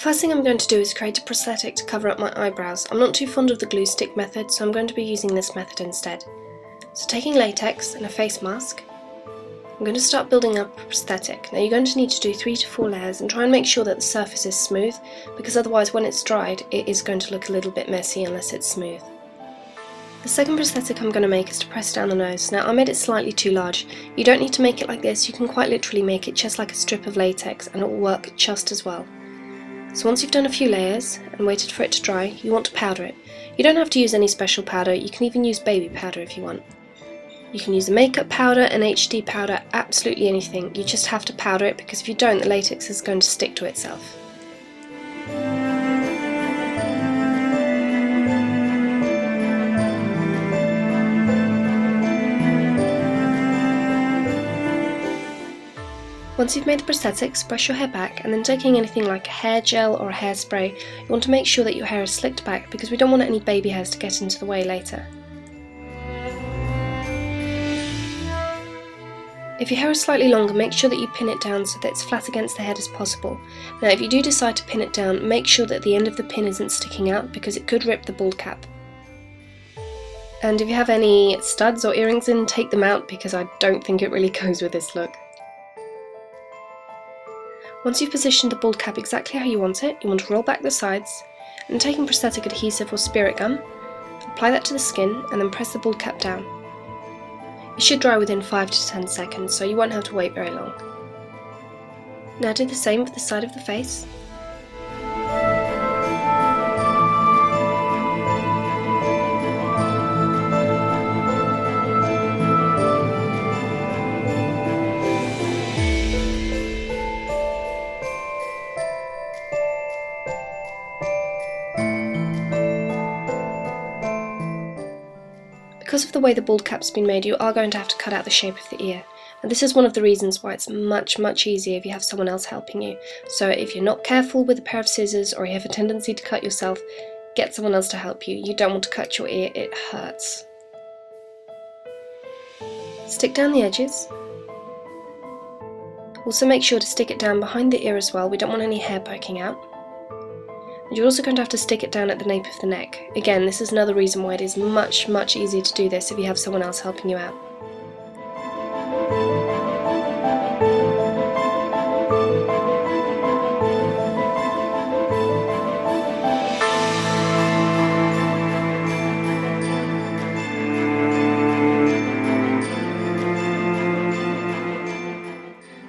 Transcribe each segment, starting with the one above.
First thing I'm going to do is create a prosthetic to cover up my eyebrows. I'm not too fond of the glue stick method, so I'm going to be using this method instead. So taking latex and a face mask, I'm going to start building up a prosthetic. Now you're going to need to do 3 to 4 layers and try and make sure that the surface is smooth, because otherwise when it's dried it is going to look a little bit messy unless it's smooth. The second prosthetic I'm going to make is to press down the nose. Now I made it slightly too large. You don't need to make it like this, you can quite literally make it just like a strip of latex and it will work just as well. So once you've done a few layers and waited for it to dry, you want to powder it. You don't have to use any special powder, you can even use baby powder if you want. You can use a makeup powder, an HD powder, absolutely anything. You just have to powder it because if you don't, the latex is going to stick to itself. Once you've made the prosthetics, brush your hair back, and then taking anything like a hair gel or a hairspray, you want to make sure that your hair is slicked back because we don't want any baby hairs to get into the way later. If your hair is slightly longer, make sure that you pin it down so that it's flat against the head as possible. Now if you do decide to pin it down, make sure that the end of the pin isn't sticking out because it could rip the bald cap. And if you have any studs or earrings in, take them out because I don't think it really goes with this look. Once you've positioned the bald cap exactly how you want it, you want to roll back the sides, and taking prosthetic adhesive or spirit gum, apply that to the skin and then press the bald cap down. It should dry within 5 to 10 seconds, so you won't have to wait very long. Now do the same for the side of the face. Because of the way the bald cap's been made, you are going to have to cut out the shape of the ear. And this is one of the reasons why it's much easier if you have someone else helping you. So if you're not careful with a pair of scissors or you have a tendency to cut yourself, get someone else to help you. You don't want to cut your ear, it hurts. Stick down the edges. Also make sure to stick it down behind the ear as well, we don't want any hair poking out. And you're also going to have to stick it down at the nape of the neck. Again, this is another reason why it is much easier to do this if you have someone else helping you out.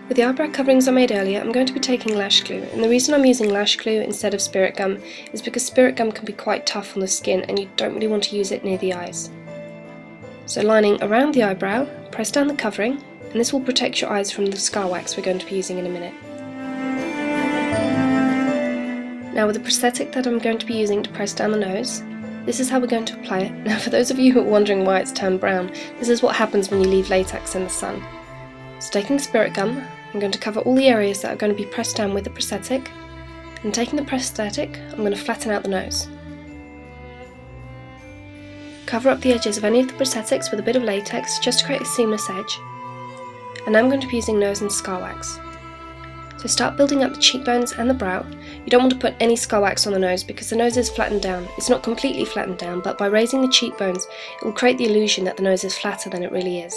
With the eyebrow coverings I made earlier, I'm going to be taking lash glue, and the reason I'm using lash glue instead of spirit gum is because spirit gum can be quite tough on the skin and you don't really want to use it near the eyes. So lining around the eyebrow, press down the covering, and this will protect your eyes from the scar wax we're going to be using in a minute. Now with the prosthetic that I'm going to be using to press down the nose, this is how we're going to apply it. Now for those of you who are wondering why it's turned brown, this is what happens when you leave latex in the sun. So taking spirit gum, I'm going to cover all the areas that are going to be pressed down with the prosthetic, and taking the prosthetic, I'm going to flatten out the nose. Cover up the edges of any of the prosthetics with a bit of latex just to create a seamless edge, and now I'm going to be using nose and scar wax. So start building up the cheekbones and the brow. You don't want to put any scar wax on the nose because the nose is flattened down. It's not completely flattened down, but by raising the cheekbones it will create the illusion that the nose is flatter than it really is.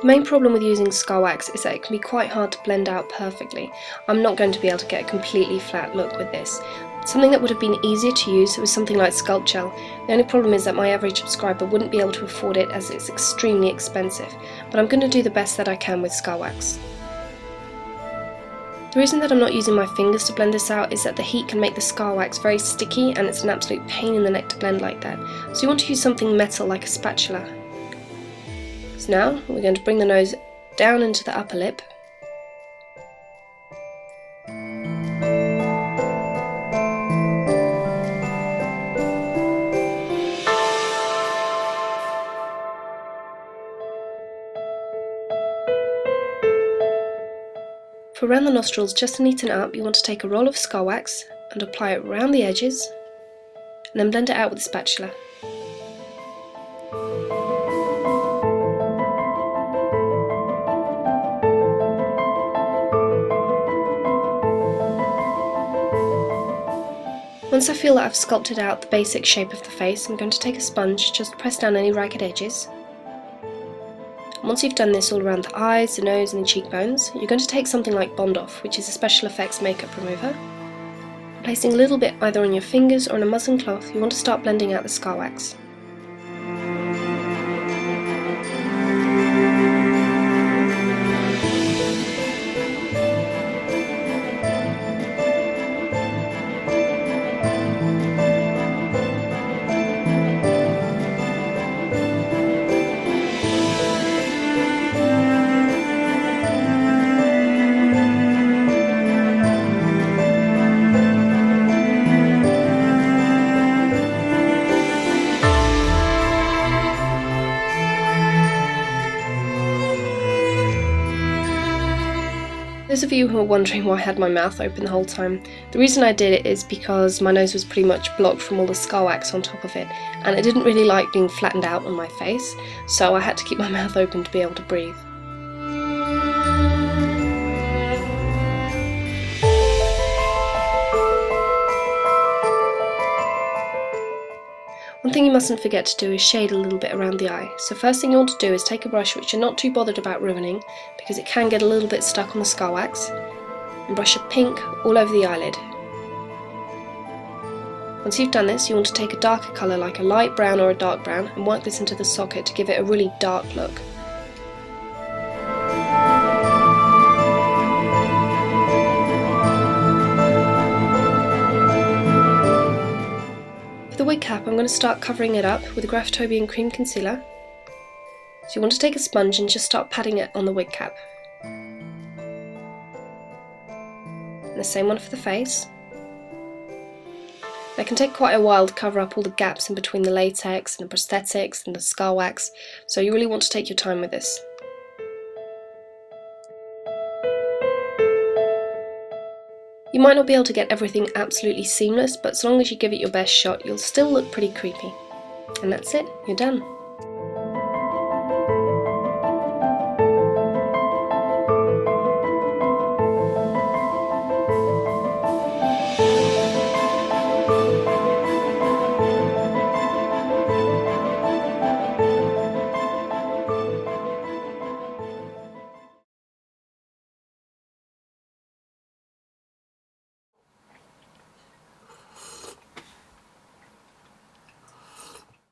The main problem with using scar wax is that it can be quite hard to blend out perfectly. I'm not going to be able to get a completely flat look with this. Something that would have been easier to use was something like Sculpt Gel. The only problem is that my average subscriber wouldn't be able to afford it as it's extremely expensive, but I'm going to do the best that I can with scar wax. The reason that I'm not using my fingers to blend this out is that the heat can make the scar wax very sticky and it's an absolute pain in the neck to blend like that. So you want to use something metal like a spatula. So now we're going to bring the nose down into the upper lip. For around the nostrils, just to neaten it up, you want to take a roll of scar wax and apply it around the edges, and then blend it out with a spatula. Once I feel that I've sculpted out the basic shape of the face, I'm going to take a sponge, just press down any ragged edges. Once you've done this all around the eyes, the nose and the cheekbones, you're going to take something like Bond Off, which is a special effects makeup remover. Placing a little bit either on your fingers or on a muslin cloth, you want to start blending out the scar wax. Those of you who are wondering why I had my mouth open the whole time, the reason I did it is because my nose was pretty much blocked from all the scar wax on top of it, and I didn't really like being flattened out on my face, so I had to keep my mouth open to be able to breathe. One thing you mustn't forget to do is shade a little bit around the eye. So first thing you want to do is take a brush which you're not too bothered about ruining, because it can get a little bit stuck on the scar wax, and brush a pink all over the eyelid. Once you've done this, you want to take a darker colour like a light brown or a dark brown and work this into the socket to give it a really dark look. For the wig cap, I'm going to start covering it up with a Graftobian cream concealer. So you want to take a sponge and just start patting it on the wig cap. And the same one for the face. It can take quite a while to cover up all the gaps in between the latex and the prosthetics and the scar wax, so you really want to take your time with this. You might not be able to get everything absolutely seamless, but as long as you give it your best shot, you'll still look pretty creepy. And that's it, you're done.